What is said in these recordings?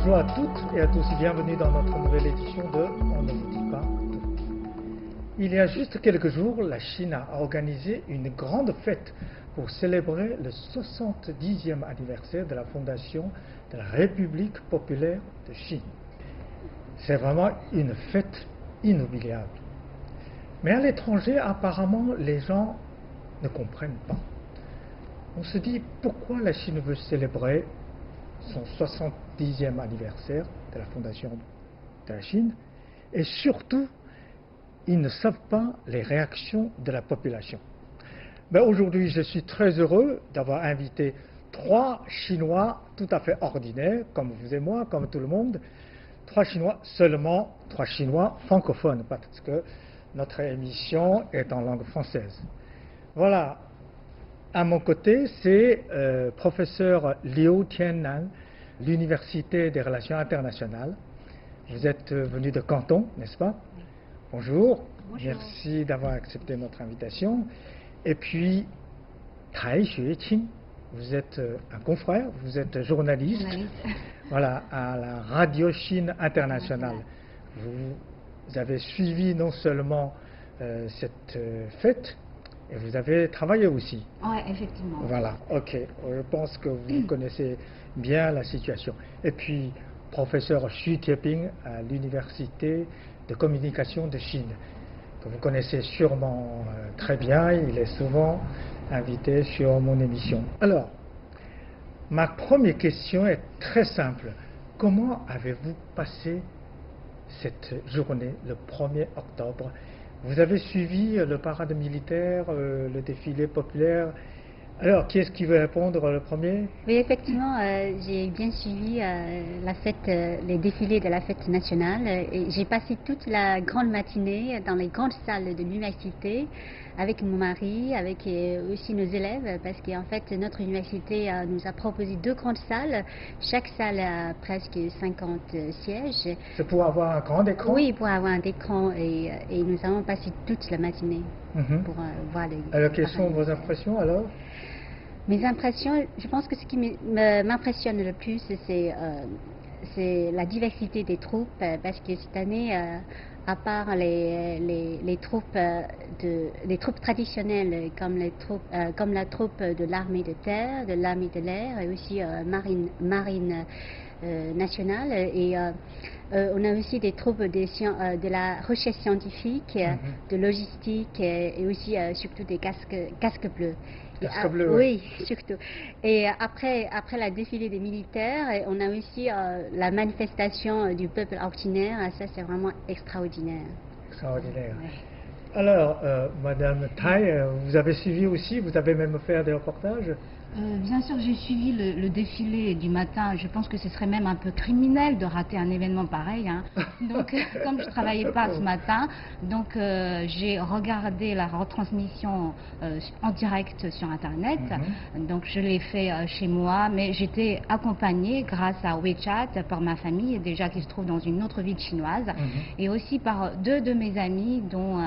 Bonjour à toutes et à tous et bienvenue dans notre nouvelle édition de On ne vous dit pas tout. Il y a juste quelques jours, la Chine a organisé une grande fête pour célébrer le 70e anniversaire de la fondation de la République populaire de Chine. C'est vraiment une fête inoubliable. Mais à l'étranger, apparemment, les gens ne comprennent pas. On se dit pourquoi la Chine veut célébrer son 70e anniversaire de la fondation de la Chine, et surtout, ils ne savent pas les réactions de la population. Mais aujourd'hui, je suis très heureux d'avoir invité 3 Chinois tout à fait ordinaires, comme vous et moi, comme tout le monde. 3 Chinois, seulement 3 Chinois francophones, parce que notre émission est en langue française. Voilà. À mon côté, c'est professeur Liu Tiannan, l'Université des Relations Internationales. Vous êtes venu de Canton, n'est-ce pas? Bonjour. Bonjour. Merci d'avoir accepté notre invitation. Et puis, Tai Xueqing, vous êtes un confrère, vous êtes journaliste. Voilà, à la Radio Chine Internationale. Vous avez suivi non seulement cette fête, et vous avez travaillé aussi. Oui, effectivement. Voilà, ok. Je pense que vous connaissez bien la situation. Et puis, professeur Xu Tieping à l'Université de communication de Chine, que vous connaissez sûrement très bien. Il est souvent invité sur mon émission. Alors, ma première question est très simple. Comment avez-vous passé cette journée, le 1er octobre? Vous avez suivi le parade militaire, le défilé populaire. Alors, qui est-ce qui veut répondre le premier? Oui, effectivement, j'ai bien suivi la fête, les défilés de la fête nationale. Et j'ai passé toute la grande matinée dans les grandes salles de l'université avec mon mari, avec aussi nos élèves, parce qu'en fait, notre université nous a proposé 2 grandes salles. Chaque salle a presque 50 sièges. C'est pour avoir un grand écran? Oui, pour avoir un écran. Et nous avons passé toute la matinée pour voir les... Alors, quelles sont vos impressions alors? Mes impressions, je pense que ce qui m'impressionne le plus, c'est la diversité des troupes, parce que cette année, à part les troupes traditionnelles comme la troupe de l'armée de terre, de l'armée de l'air et aussi marine nationale, et on a aussi des troupes de la recherche scientifique, de logistique et aussi surtout des casques bleus. Oui, surtout. Et après la défilé des militaires, on a aussi la manifestation du peuple ordinaire. Ça, c'est vraiment extraordinaire. Extraordinaire. Ouais. Alors, Madame Tai, vous avez suivi aussi, vous avez même fait des reportages? Bien sûr, j'ai suivi le défilé du matin. Je pense que ce serait même un peu criminel de rater un événement pareil. Hein. Donc, comme je ne travaillais pas ce matin, donc j'ai regardé la retransmission en direct sur Internet. Donc, je l'ai fait chez moi, mais j'étais accompagnée grâce à WeChat par ma famille, déjà qui se trouve dans une autre ville chinoise, et aussi par 2 de mes amies, dont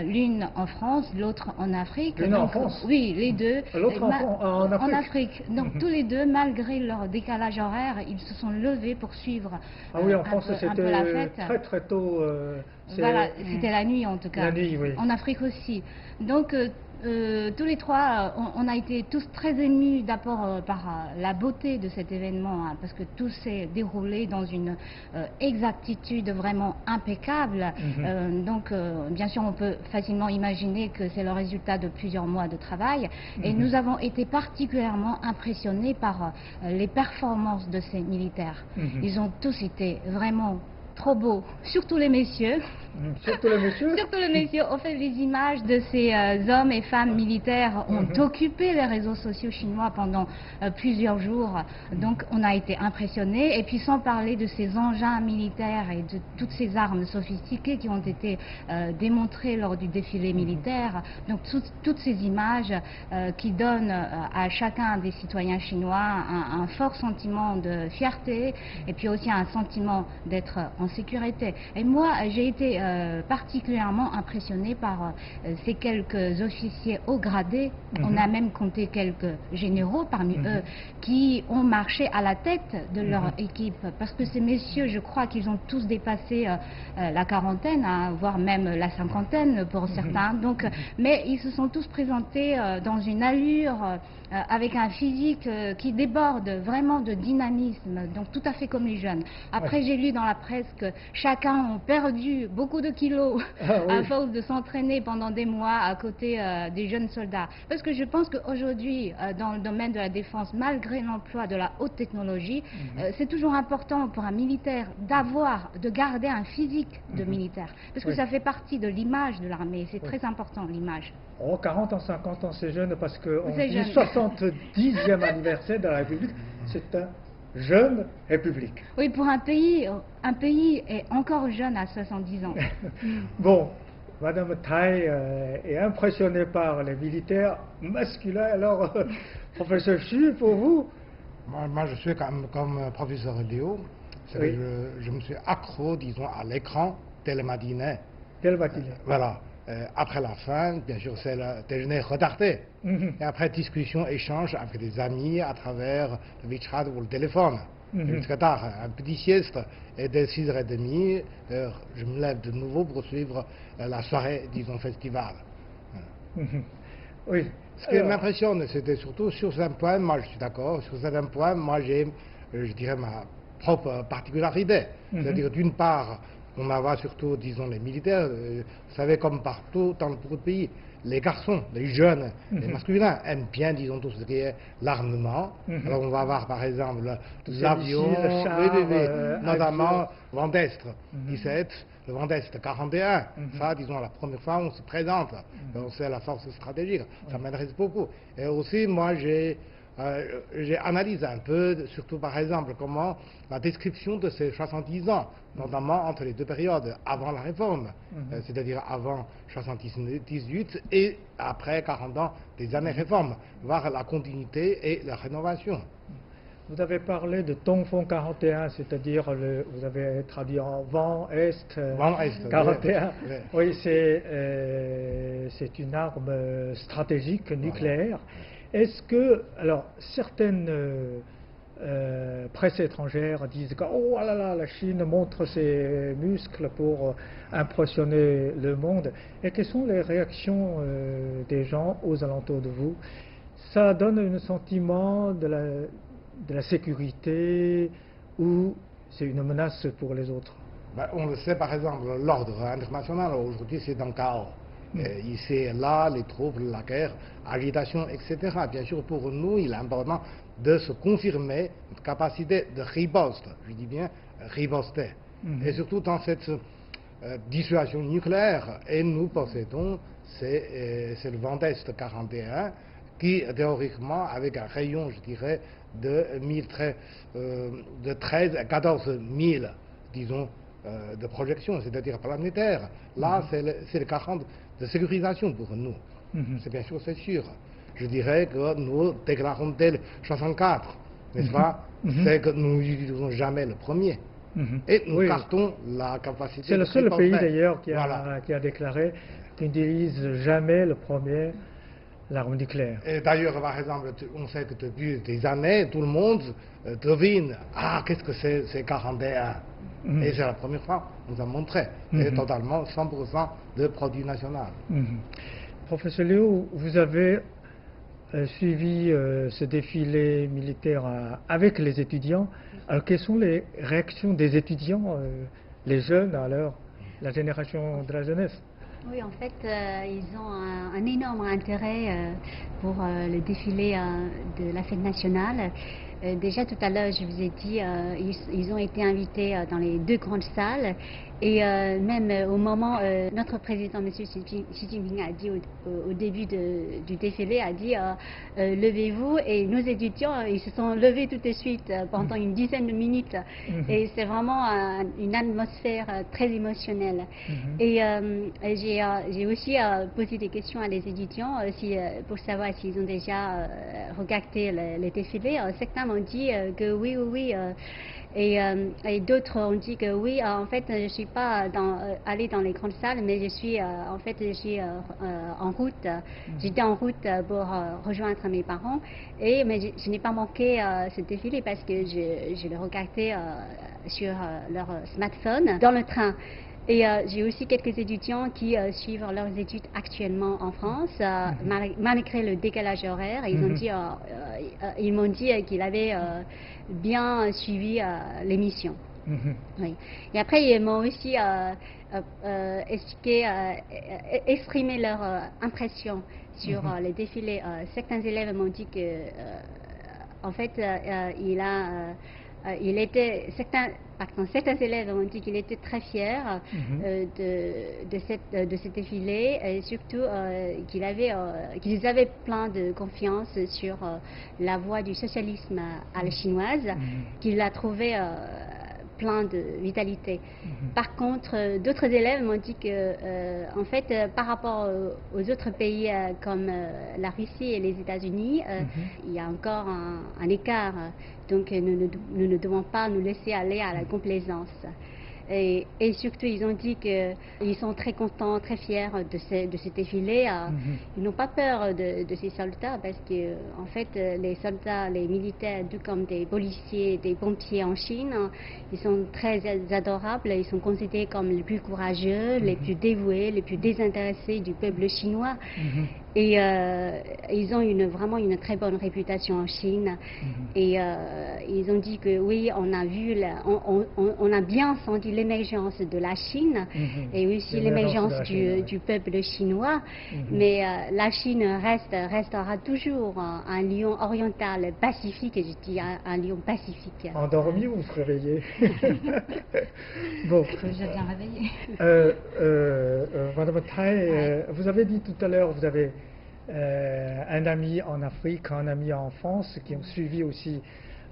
l'une en France, l'autre en Afrique. L'une en France? Oui, les 2. L'autre en Afrique? En Afrique. Donc tous les 2, malgré leur décalage horaire, ils se sont levés pour suivre en France, un peu la fête. Très très tôt. Voilà, c'était la nuit en tout cas. La nuit, oui. En Afrique aussi. Donc tous les 3, on a été tous très émus d'abord par la beauté de cet événement, hein, parce que tout s'est déroulé dans une exactitude vraiment impeccable. Donc bien sûr, on peut facilement imaginer que c'est le résultat de plusieurs mois de travail. Et nous avons été particulièrement impressionnés par les performances de ces militaires. Ils ont tous été vraiment trop beaux, surtout les messieurs. Surtout les messieurs? Surtout les messieurs. En fait, les images de ces hommes et femmes militaires ont occupé les réseaux sociaux chinois pendant plusieurs jours. Donc, on a été impressionnés. Et puis, sans parler de ces engins militaires et de toutes ces armes sophistiquées qui ont été démontrées lors du défilé militaire. Donc, toutes ces images qui donnent à chacun des citoyens chinois un fort sentiment de fierté et puis aussi un sentiment d'être en sécurité. Et moi, j'ai été particulièrement impressionnée par ces quelques officiers haut gradés. On a même compté quelques généraux parmi eux qui ont marché à la tête de leur équipe. Parce que ces messieurs, je crois qu'ils ont tous dépassé la quarantaine, hein, voire même la cinquantaine pour certains. Donc, mais ils se sont tous présentés dans une allure, avec un physique qui déborde vraiment de dynamisme, donc tout à fait comme les jeunes. Après, j'ai lu dans la presse que chacun a perdu beaucoup de kilos à force de s'entraîner pendant des mois à côté des jeunes soldats. Parce que je pense qu'aujourd'hui, dans le domaine de la défense, malgré l'emploi de la haute technologie, c'est toujours important pour un militaire de garder un physique de militaire. Parce que ça fait partie de l'image de l'armée, c'est très important l'image. Oh, 40 ans, 50 ans, c'est jeune parce qu'on dit 70e anniversaire de la République, c'est un jeune République. Oui, pour un pays est encore jeune à 70 ans. Bon, Madame Tai est impressionnée par les militaires masculins. Alors, professeur Chu, pour vous? Moi, je suis comme professeur Léo. Je me suis accro, disons, à l'écran dès le matinée. Dès le matinée. Voilà. Après la fin, bien sûr, c'est le déjeuner retardé. Et après, discussion, échange avec des amis à travers le WeChat ou le téléphone. Jusqu'à tard, un petit sieste. Et dès 6h30, je me lève de nouveau pour suivre la soirée, disons, festival. Oui. Ce qui m'impressionne, c'était surtout sur certains points, moi je suis d'accord, sur certains points, moi j'ai, je dirais, ma propre particularité. C'est-à-dire, d'une part, on en voit surtout, disons, les militaires, vous savez, comme partout dans beaucoup de pays, les garçons, les jeunes, les masculins aiment bien, disons, tout ce qui est l'armement. Alors on va voir, par exemple, l'avion, notamment vent d'Est 17, le vent d'Est 41. Ça, disons, la première fois, on se présente. C'est la force stratégique. Ça m'intéresse beaucoup. Et aussi, moi, j'ai analysé un peu, surtout par exemple, comment la description de ces 70 ans, notamment entre les deux périodes, avant la réforme, c'est-à-dire avant 78 et après 40 ans des années réformes, voir la continuité et la rénovation. Vous avez parlé de Dongfeng 41, c'est-à-dire, vous avez traduit en vent est, 41. Oui, c'est une arme stratégique nucléaire. Est-ce que, alors, certaines presse étrangères disent que oh là là, la Chine montre ses muscles pour impressionner le monde. Et quelles sont les réactions des gens aux alentours de vous? Ça donne un sentiment de la sécurité ou c'est une menace pour les autres? On le sait, par exemple, l'ordre international aujourd'hui c'est un chaos. Ici et là, les troubles, la guerre, agitation, etc. Bien sûr, pour nous, il est important de se confirmer notre capacité de riposte, je dis bien riposter. Et surtout dans cette dissuasion nucléaire, et nous possédons, c'est le vent d'Est 41, qui théoriquement, avec un rayon, je dirais, de 13 à 14 000, disons, de projection, c'est-à-dire planétaire. Là, c'est le 40 de sécurisation pour nous. C'est bien sûr, c'est sûr. Je dirais que nous déclarons dès le 64, n'est-ce pas? C'est que nous n'utilisons jamais le premier. Et nous cartons la capacité. C'est le seul pays d'ailleurs qui a déclaré qu'il n'utilise jamais le premier, l'arme nucléaire. Et d'ailleurs, par exemple, on sait que depuis des années, tout le monde devine, qu'est-ce que c'est 41? Et c'est la première fois qu'on nous a montré. C'est totalement 100% de produit national. Professeur Léo, vous avez suivi ce défilé militaire avec les étudiants. Alors, quelles sont les réactions des étudiants, les jeunes, alors, la génération de la jeunesse? Oui, en fait, ils ont un énorme intérêt pour le défilé de la fête nationale. Déjà tout à l'heure, je vous ai dit, ils ont été invités dans les deux grandes salles et même au moment, notre président, M. Xi Jinping, a dit au début du défilé, a dit levez-vous, et nos étudiants, ils se sont levés tout de suite pendant une dizaine de minutes et c'est vraiment une atmosphère très émotionnelle. Et j'ai aussi posé des questions à les étudiants pour savoir s'ils ont déjà regardé les défilés. Certains m'ont dit que oui, oui, oui. Et d'autres ont dit que oui, en fait, je ne suis pas allée dans les grandes salles, mais je suis en route. J'étais en route pour rejoindre mes parents. Mais je n'ai pas manqué ce défilé parce que je le regardais sur leur smartphone dans le train. Et j'ai aussi quelques étudiants qui suivent leurs études actuellement en France, malgré le décalage horaire. Ils m'ont dit qu'ils avaient bien suivi l'émission. Oui. Et après, ils m'ont aussi exprimé leur impression sur les défilés. Certains élèves m'ont dit que, en fait, certains élèves ont dit qu'il était très fier de ce défilé et surtout qu'ils avaient plein de confiance sur la voie du socialisme à la chinoise, qu'ils la trouvaient plein de vitalité. Par contre, d'autres élèves m'ont dit que, en fait, par rapport aux autres pays comme la Russie et les États-Unis, il y a encore un écart. Donc, nous ne devons pas nous laisser aller à la complaisance. Et surtout, ils ont dit qu'ils sont très contents, très fiers de ce défilé. Ils n'ont pas peur de ces soldats parce que, en fait, les soldats, les militaires, tout comme des policiers, des pompiers en Chine, ils sont très adorables. Ils sont considérés comme les plus courageux, les plus dévoués, les plus désintéressés du peuple chinois. Et ils ont vraiment une très bonne réputation en Chine. Et ils ont dit que oui, on a bien senti l'émergence de la Chine et aussi l'émergence du peuple chinois. Mais la Chine restera toujours un lion oriental pacifique, et je dis un lion pacifique. Endormi ou se réveillé? Bon. Je viens réveiller. Madame Tai, vous avez dit tout à l'heure, vous avez un ami en Afrique, un ami en France qui ont suivi aussi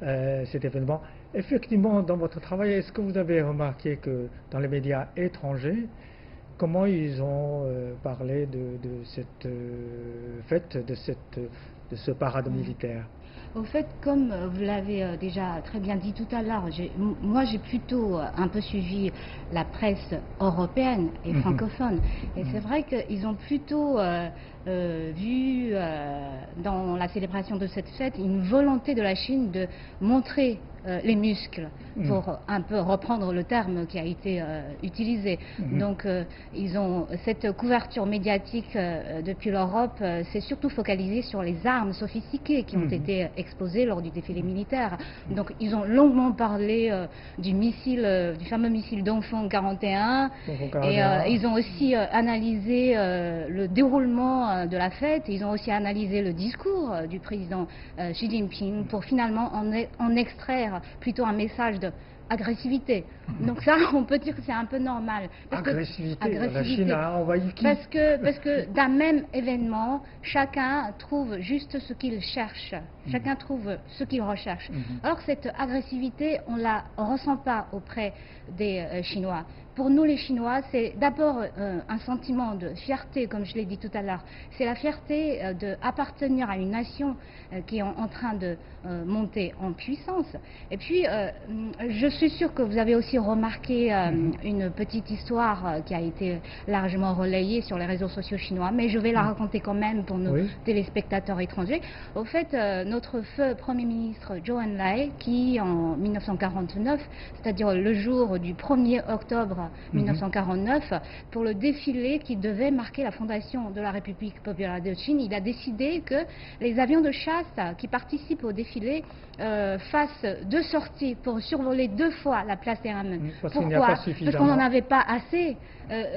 cet événement. Effectivement, dans votre travail, est-ce que vous avez remarqué que dans les médias étrangers, comment ils ont parlé de cette fête, de ce parade militaire? Au fait, comme vous l'avez déjà très bien dit tout à l'heure, moi j'ai plutôt un peu suivi la presse européenne et francophone. Et c'est vrai qu'ils ont plutôt vu dans la célébration de cette fête une volonté de la Chine de montrer les muscles, pour un peu reprendre le terme qui a été utilisé. Donc ils ont cette couverture médiatique depuis l'Europe, c'est surtout focalisé sur les armes sophistiquées qui ont été exposées lors du défilé militaire. Donc ils ont longuement parlé du fameux missile Dongfeng 41, et ils ont aussi analysé le déroulement de la fête. Ils ont aussi analysé le discours du président Xi Jinping pour finalement en extraire plutôt un message d'agressivité. Donc ça, on peut dire que c'est un peu normal. Agressivité. La Chine a envahi qui? Parce que d'un même événement, chacun trouve juste ce qu'il cherche. Chacun trouve ce qu'il recherche. Alors que cette agressivité, on ne la ressent pas auprès des Chinois. Pour nous les Chinois, c'est d'abord un sentiment de fierté, comme je l'ai dit tout à l'heure. C'est la fierté d'appartenir à une nation qui est en train de monter en puissance. Et puis, je suis sûre que vous avez aussi remarqué une petite histoire qui a été largement relayée sur les réseaux sociaux chinois, mais je vais la raconter quand même pour nos téléspectateurs étrangers. Au fait, notre feu Premier ministre Zhou Enlai, qui en 1949, c'est-à-dire le jour du 1er octobre 1949, pour le défilé qui devait marquer la fondation de la République populaire de Chine, il a décidé que les avions de chasse qui participent au défilé fassent 2 sorties pour survoler 2 fois la place Tiananmen. Pourquoi? Parce qu'on n'en avait pas assez.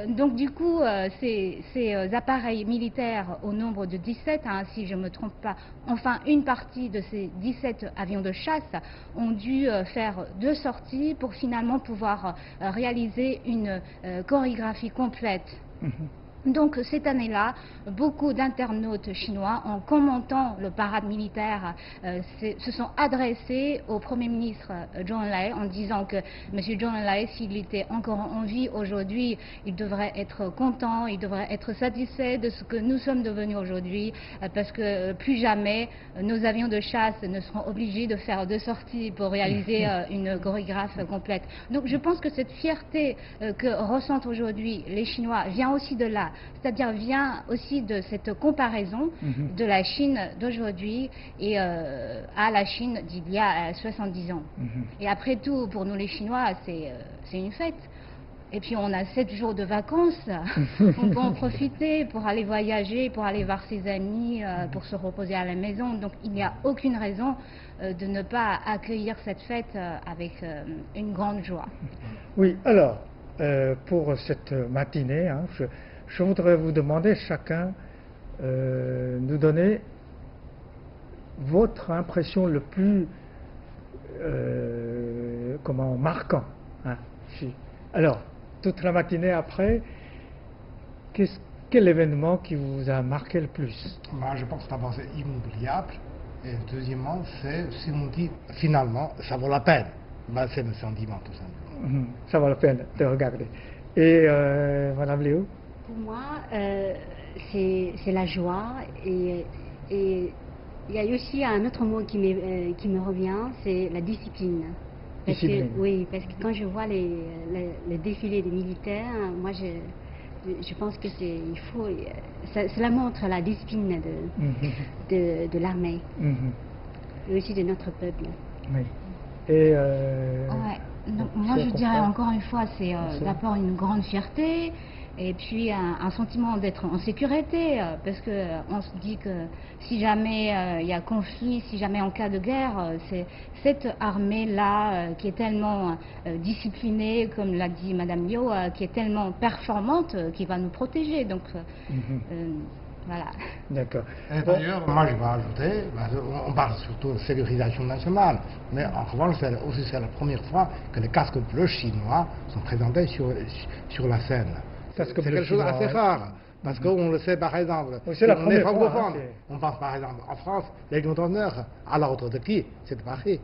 Donc du coup, ces appareils militaires au nombre de 17, si je ne me trompe pas, enfin une partie de ces 17 avions de chasse ont dû faire 2 sorties pour finalement pouvoir réaliser une chorégraphie complète. Donc cette année-là, beaucoup d'internautes chinois, en commentant le parade militaire, se sont adressés au Premier ministre Zhou Enlai en disant que M. Zhou Enlai, s'il était encore en vie aujourd'hui, il devrait être content, il devrait être satisfait de ce que nous sommes devenus aujourd'hui, parce que plus jamais nos avions de chasse ne seront obligés de faire deux sorties pour réaliser une chorégraphie complète. Donc je pense que cette fierté que ressentent aujourd'hui les Chinois vient aussi de là. C'est-à-dire vient aussi de cette comparaison de la Chine d'aujourd'hui et à la Chine d'il y a 70 ans. Et après tout, pour nous les Chinois, c'est une fête. Et puis on a 7 jours de vacances, on peut en profiter pour aller voyager, pour aller voir ses amis, pour se reposer à la maison. Donc il n'y a aucune raison de ne pas accueillir cette fête avec une grande joie. Oui, alors, pour cette matinée, hein, je voudrais vous demander chacun nous donner votre impression le plus marquant. Hein. Alors, toute la matinée après, quel événement qui vous a marqué le plus? Moi, je pense d'abord c'est inoubliable. Et deuxièmement, c'est si on dit finalement, ça vaut la peine. Ben, c'est le sentiment tout simplement. Ça vaut la peine de regarder. Et Madame Léo? Pour moi, c'est la joie et il y a aussi un autre mot qui me revient, c'est la discipline. Oui, parce que quand je vois les défilés des militaires, moi je pense que cela montre la discipline de l'armée et aussi de notre peuple. Oui. Et donc, moi je dirais encore une fois, c'est d'abord une grande fierté. Et puis un sentiment d'être en sécurité, parce que on se dit que si jamais il y a conflit, si jamais en cas de guerre, c'est cette armée-là qui est tellement disciplinée, comme l'a dit Madame Liu, qui est tellement performante, qui va nous protéger. Donc voilà. D'accord. D'ailleurs, moi je vais ajouter, on parle surtout de sécurisation nationale, mais en revanche, c'est la première fois que les casques bleus chinois sont présentés sur la scène. C'est quelque chose d'assez rare, parce qu'on le sait par exemple, c'est la première fois, on pense par exemple en France, les Légion d'honneur, à l'ordre de qui? C'est de Paris.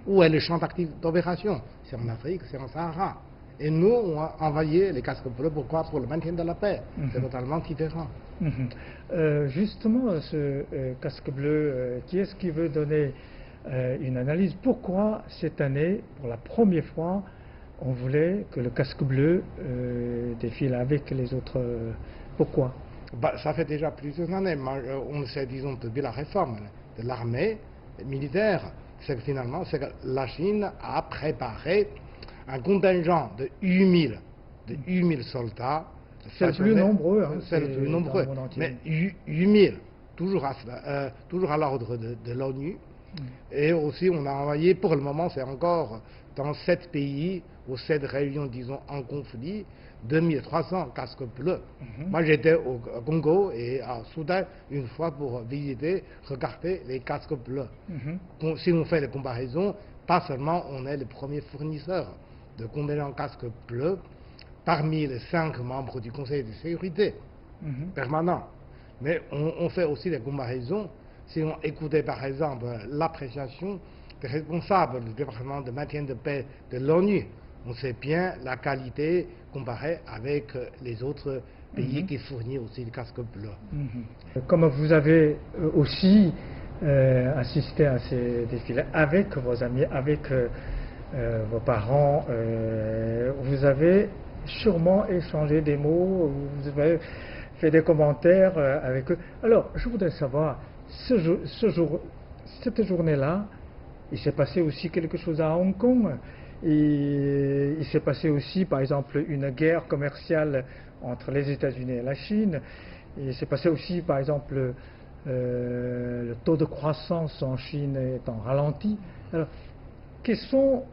Où est le champ d'actif d'opération? C'est en Afrique, c'est en Sahara. Et nous, on a envoyé les casques bleus, pourquoi? Pour le maintien de la paix. C'est totalement différent. Justement, ce casque bleu, qui est-ce qui veut donner une analyse? Pourquoi cette année, pour la première fois, on voulait que le casque bleu défile avec les autres? Pourquoi? Ça fait déjà plusieurs années. On le sait, disons, depuis la réforme de l'armée militaire, c'est que finalement, c'est que la Chine a préparé un contingent de 8000 soldats. C'est le plus nombreux. Hein, c'est le plus nombreux. Mais 8000, toujours à l'ordre de l'ONU. Et aussi, on a envoyé, pour le moment, c'est encore dans 7 pays, ou 7 régions, disons, en conflit, 2300 casques bleus. Moi, j'étais au Congo et à Soudan une fois pour visiter, regarder les casques bleus. Si on fait les comparaisons, pas seulement on est le premier fournisseur de contingents casques bleus parmi les 5 membres du Conseil de sécurité permanent, mais on fait aussi des comparaisons. Si on écoutait par exemple l'appréciation des responsables du département de maintien de paix de l'ONU, on sait bien la qualité comparée avec les autres pays qui fournissent aussi les casques bleus. Comme vous avez aussi assisté à ces défilés avec vos amis, avec vos parents, vous avez sûrement échangé des mots, vous avez fait des commentaires avec eux. Alors, je voudrais savoir, cette journée-là, il s'est passé aussi quelque chose à Hong Kong. Et il s'est passé aussi, par exemple, une guerre commerciale entre les États-Unis et la Chine. Et il s'est passé aussi, par exemple, le taux de croissance en Chine est en ralenti. Alors, quelles sont,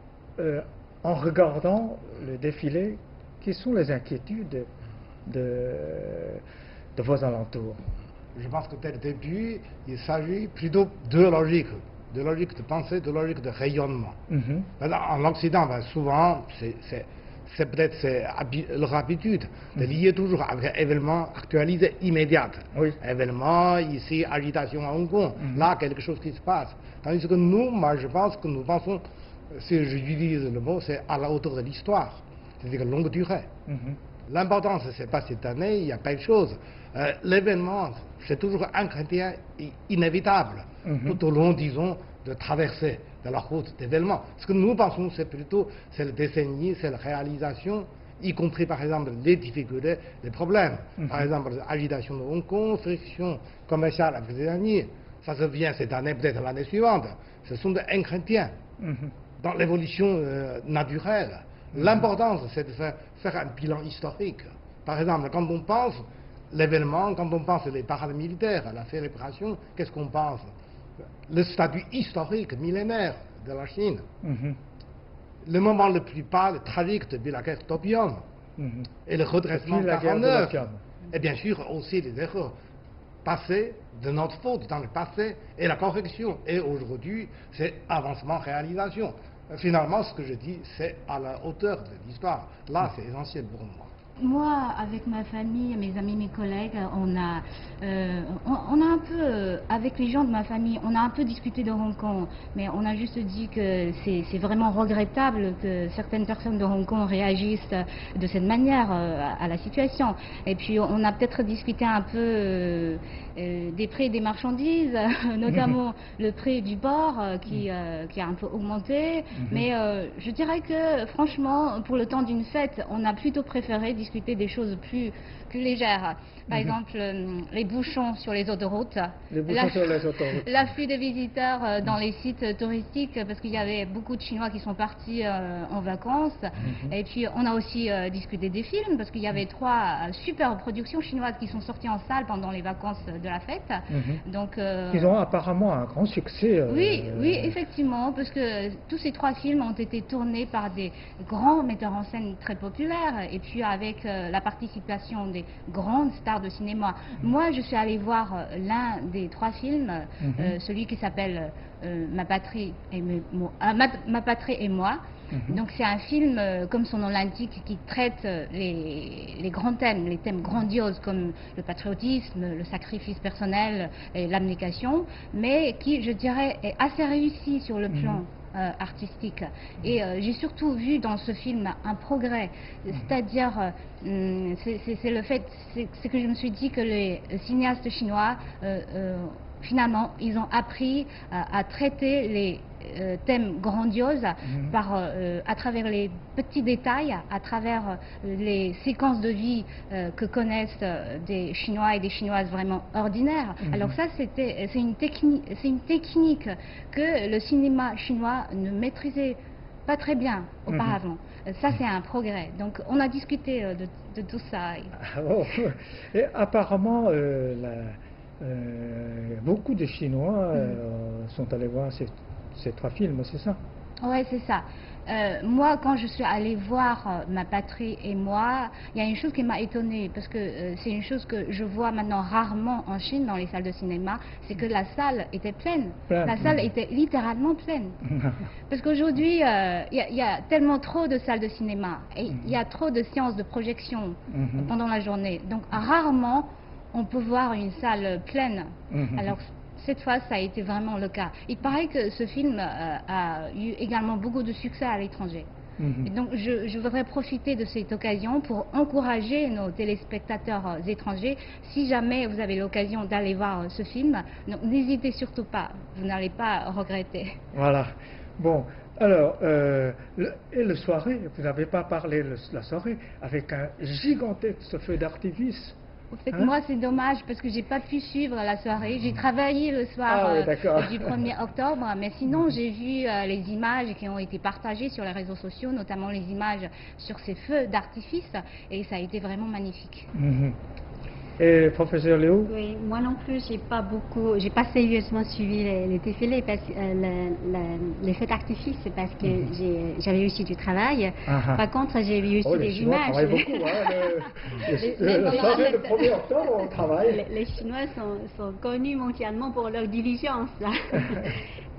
en regardant le défilé, quelles sont les inquiétudes de vos alentours? Je pense que dès le début, il s'agit plutôt de logique de pensée, de logique de rayonnement. En Occident, souvent, c'est peut-être leur habitude de lier toujours avec un événement actualisé, immédiat. Oui. Événement, ici, agitation à Hong Kong, là, quelque chose qui se passe. Tandis que nous, moi, je pense que nous pensons, si j'utilise le mot, c'est à la hauteur de l'histoire, c'est-à-dire longue durée. L'important, c'est pas cette année, il y a pas de choses. L'événement, c'est toujours un ingrédient inévitable tout au long, disons, de traverser de la route d'événements. Ce que nous pensons, c'est plutôt c'est la décennie, c'est la réalisation, y compris par exemple les difficultés, les problèmes. Par exemple, l'agitation de Hong Kong, friction commerciale avec les États-Unis, ça se vient cette année, peut-être l'année suivante. Ce sont des ingrédients dans l'évolution naturelle. L'important, c'est de faire un bilan historique. Par exemple, quand on pense l'événement, quand on pense les parades militaires, la célébration, qu'est-ce qu'on pense? Le statut historique millénaire de la Chine. Le moment le plus pâle, tragique depuis la guerre d'opium. Et le redressement la guerre de 49. l'opium. Et bien sûr aussi les erreurs passées, de notre faute dans le passé, et la correction. Et aujourd'hui, c'est avancement, réalisation. Finalement, ce que je dis, c'est à la hauteur de l'histoire. Là, c'est essentiel pour moi. Moi, avec ma famille, mes amis, mes collègues, on a un peu, avec les gens de ma famille, on a un peu discuté de Hong Kong, mais on a juste dit que c'est vraiment regrettable que certaines personnes de Hong Kong réagissent de cette manière à la situation. Et puis, on a peut-être discuté un peu des prix des marchandises, notamment le prix du porc qui a un peu augmenté. Mais je dirais que, franchement, pour le temps d'une fête, on a plutôt préféré discuter des choses plus légères. Par exemple, les bouchons sur les autoroutes, l'afflux de visiteurs dans les sites touristiques, parce qu'il y avait beaucoup de Chinois qui sont partis en vacances. Et puis, on a aussi discuté des films, parce qu'il y avait 3 super productions chinoises qui sont sorties en salle pendant les vacances de la fête. Donc, ils ont apparemment un grand succès. Oui, effectivement, parce que tous ces 3 films ont été tournés par des grands metteurs en scène très populaires, et puis avec la participation des grandes stars de cinéma. Moi, je suis allée voir l'un des 3 films, celui qui s'appelle Ma patrie et moi. Donc c'est un film, comme son nom l'indique, qui traite les grands thèmes, les thèmes grandioses comme le patriotisme, le sacrifice personnel et l'abnégation, mais qui, je dirais, est assez réussi sur le plan artistique. Et j'ai surtout vu dans ce film un progrès, c'est-à-dire c'est le fait, c'est que je me suis dit que les cinéastes chinois finalement ils ont appris à traiter les thèmes grandioses à travers les petits détails, à travers les séquences de vie que connaissent des Chinois et des Chinoises vraiment ordinaires. Alors ça, c'est une technique que le cinéma chinois ne maîtrisait pas très bien auparavant. Ça, c'est un progrès. Donc, on a discuté de tout ça. Et apparemment, beaucoup de Chinois sont allés voir ces 3 films, c'est ça? Oui, c'est ça. Moi, quand je suis allée voir Ma patrie et moi, il y a une chose qui m'a étonnée, parce que c'est une chose que je vois maintenant rarement en Chine, dans les salles de cinéma, c'est que la salle était pleine. La salle était littéralement pleine. Parce qu'aujourd'hui, il y a tellement trop de salles de cinéma, et il y a trop de séances de projection pendant la journée. Donc, rarement, on peut voir une salle pleine. Alors, cette fois, ça a été vraiment le cas. Il paraît que ce film a eu également beaucoup de succès à l'étranger. Et donc, je voudrais profiter de cette occasion pour encourager nos téléspectateurs étrangers. Si jamais vous avez l'occasion d'aller voir ce film, n'hésitez surtout pas. Vous n'allez pas regretter. Voilà. Bon, alors, et la soirée, vous n'avez pas parlé de la soirée, avec un gigantesque feu d'artifice. En fait, moi, c'est dommage parce que j'ai pas pu suivre la soirée. J'ai travaillé le soir du 1er octobre, mais sinon, j'ai vu les images qui ont été partagées sur les réseaux sociaux, notamment les images sur ces feux d'artifice, et ça a été vraiment magnifique. Et professeur Liu? Oui, moi non plus, j'ai pas sérieusement suivi les défilés, les feux d'artifice, parce que j'avais aussi du travail. Par contre, j'ai vu aussi des Chinois images. Travaillent beaucoup, la soirée du 1er octobre, on travaille. Les Chinois sont connus mondialement pour leur diligence.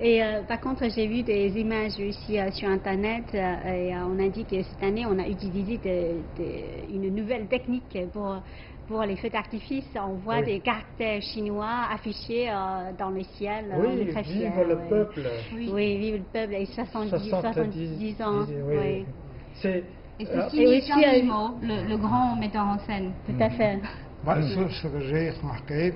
Et par contre, j'ai vu des images aussi sur Internet et on a dit que cette année, on a utilisé une nouvelle technique pour les feux d'artifice. On voit Oui. des caractères chinois affichés dans le ciel. Oui, on est très fiers. vive le ouais. peuple. Oui, vive le peuple et 70 ans. oui. Oui. C'est, Et euh, c'est Et signé aussi, Jean Guillemot, le grand metteur en scène. Tout à fait. Moi, ce que j'ai remarqué,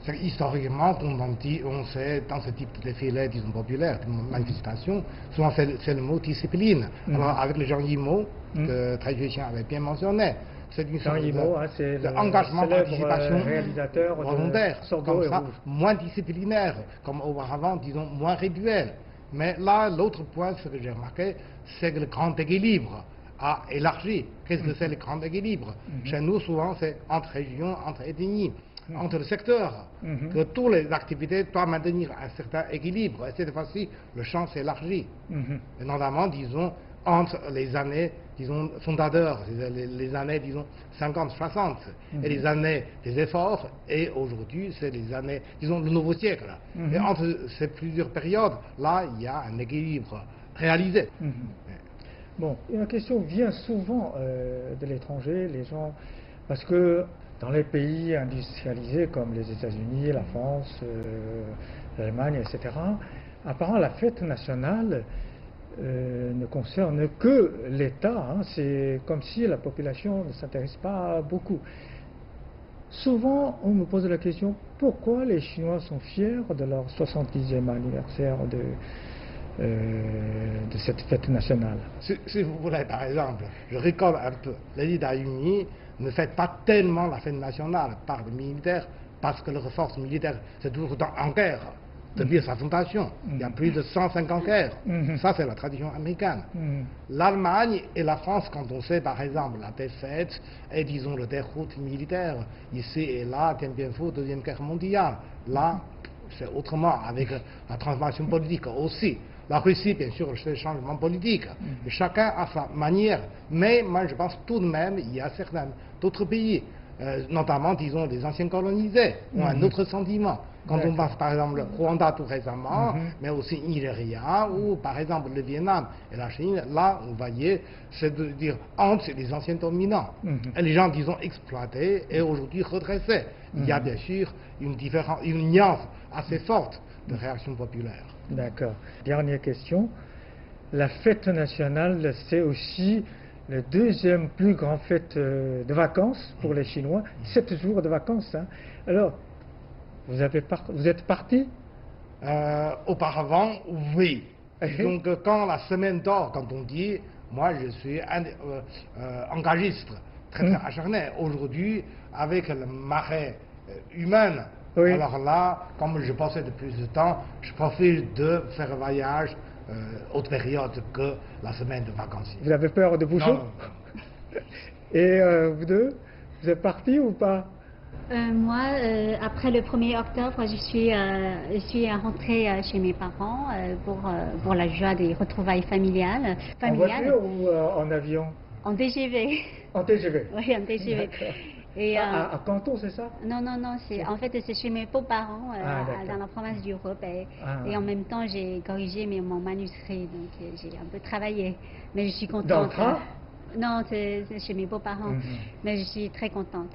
c'est qu'historiquement, on sait, dans ce type de défilé, disons, populaire, de manifestation, souvent c'est le mot discipline. Alors, avec le Jean Guillemot, que Très Juicien avait bien mentionné, c'est une Jean sorte Guillemot, c'est d'engagement, le célèbre participation réalisateur de volontaire, Sordo comme et ça, Rouge. moins disciplinaire, comme auparavant, disons, moins rituel. Mais là, l'autre point, ce que j'ai remarqué, c'est que le grand équilibre a élargi. Qu'est-ce que c'est le grand équilibre? Chez nous, souvent, c'est entre régions, entre ethnies, entre le secteur, que toutes les activités doivent maintenir un certain équilibre. Et cette fois-ci, le champ s'élargit. Et notamment, disons, entre les années, disons, fondateurs, les années, disons, 50, 60, et les années des efforts, et aujourd'hui, c'est les années, disons, le nouveau siècle. Et entre ces plusieurs périodes, là, il y a un équilibre réalisé. Bon, une question vient souvent de l'étranger, les gens, parce que dans les pays industrialisés comme les États-Unis, la France, l'Allemagne, etc., apparemment la fête nationale ne concerne que l'État. Hein. C'est comme si la population ne s'intéresse pas beaucoup. Souvent, on me pose la question, pourquoi les Chinois sont fiers de leur 70e anniversaire de cette fête nationale? Si vous voulez, par exemple, je récolte un peu. Les États-Unis ne fêtent pas tellement la fête nationale par les militaires, parce que leur force militaire, c'est toujours en guerre. Depuis sa fondation, il y a plus de 150 guerres. Ça, c'est la tradition américaine. L'Allemagne et la France, quand on sait, par exemple, la défaite et, disons, le déroute militaire, ici et là, Dien Bien Phu, Deuxième Guerre mondiale, là, c'est autrement, avec la transformation politique aussi. La Russie, bien sûr, c'est le changement politique. Et chacun a sa manière. Mais moi, je pense tout de même, il y a certains d'autres pays, notamment, disons, les anciens colonisés, ont un autre sentiment. Quand on pense, par exemple, le Rwanda tout récemment, mais aussi Nigeria, ou par exemple le Vietnam et la Chine, là, vous voyez, c'est de dire entre les anciens dominants. Et les gens, disons, exploités et aujourd'hui redressés. Il y a bien sûr une nuance assez forte de réaction populaire. D'accord. Dernière question. La fête nationale, c'est aussi le deuxième plus grand fête de vacances pour les Chinois. 7 jours de vacances. Hein. Alors, vous êtes parti? Auparavant, oui. Donc, quand la semaine d'or, quand on dit, moi je suis engagiste, très acharné. Aujourd'hui, avec le marais humain, oui. Alors là, comme je passais de plus de temps, je profite de faire un voyage autre période que la semaine de vacances. Vous avez peur de bouchons? Non. Et vous deux, vous êtes partis ou pas? Moi, après le 1er octobre, je suis rentrée chez mes parents pour la joie des retrouvailles familiales. En voiture ou en avion? En TGV. En TGV? Oui, en TGV. Et, à Canton, c'est ça? Non, en fait, c'est chez mes beaux-parents dans la province du Europe. Et en même temps, j'ai corrigé mon manuscrit, donc j'ai un peu travaillé. Mais je suis contente. Dans le train? Non, c'est chez mes beaux-parents. Mais je suis très contente.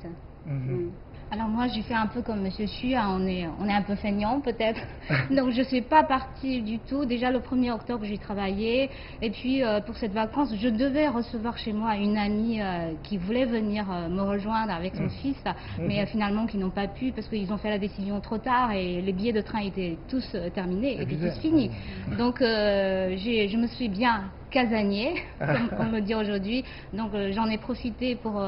Alors moi, j'ai fait un peu comme Monsieur Xu, hein, on est un peu feignant peut-être. Donc je ne suis pas partie du tout. Déjà le 1er octobre, j'ai travaillé. Et puis pour cette vacance, je devais recevoir chez moi une amie qui voulait venir me rejoindre avec son fils, mais finalement qui n'ont pas pu parce qu'ils ont fait la décision trop tard et les billets de train étaient tous terminés, étaient tous finis. Donc je me suis bien casanier, comme on me dit aujourd'hui. Donc j'en ai profité pour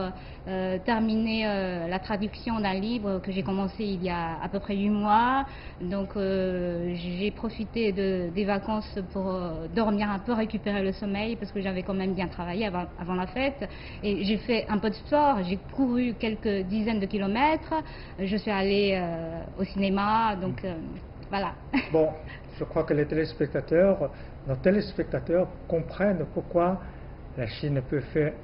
terminer la traduction d'un livre que j'ai commencé il y a à peu près 8 mois. Donc j'ai profité des vacances pour dormir un peu, récupérer le sommeil, parce que j'avais quand même bien travaillé avant la fête. Et j'ai fait un peu de sport, j'ai couru quelques dizaines de kilomètres, je suis allée au cinéma, donc voilà. Bon, je crois que nos téléspectateurs comprennent pourquoi la Chine peut faire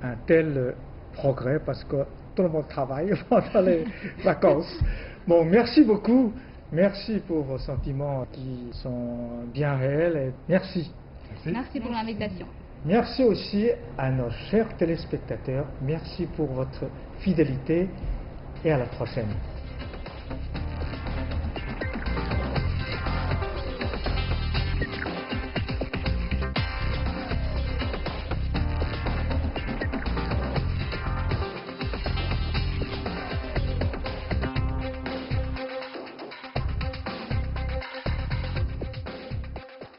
un tel progrès, parce que tout le monde travaille pendant les vacances. Bon, merci beaucoup Merci pour vos sentiments qui sont bien réels. Et merci. Merci pour l'invitation. Merci aussi à nos chers téléspectateurs. Merci pour votre fidélité et à la prochaine.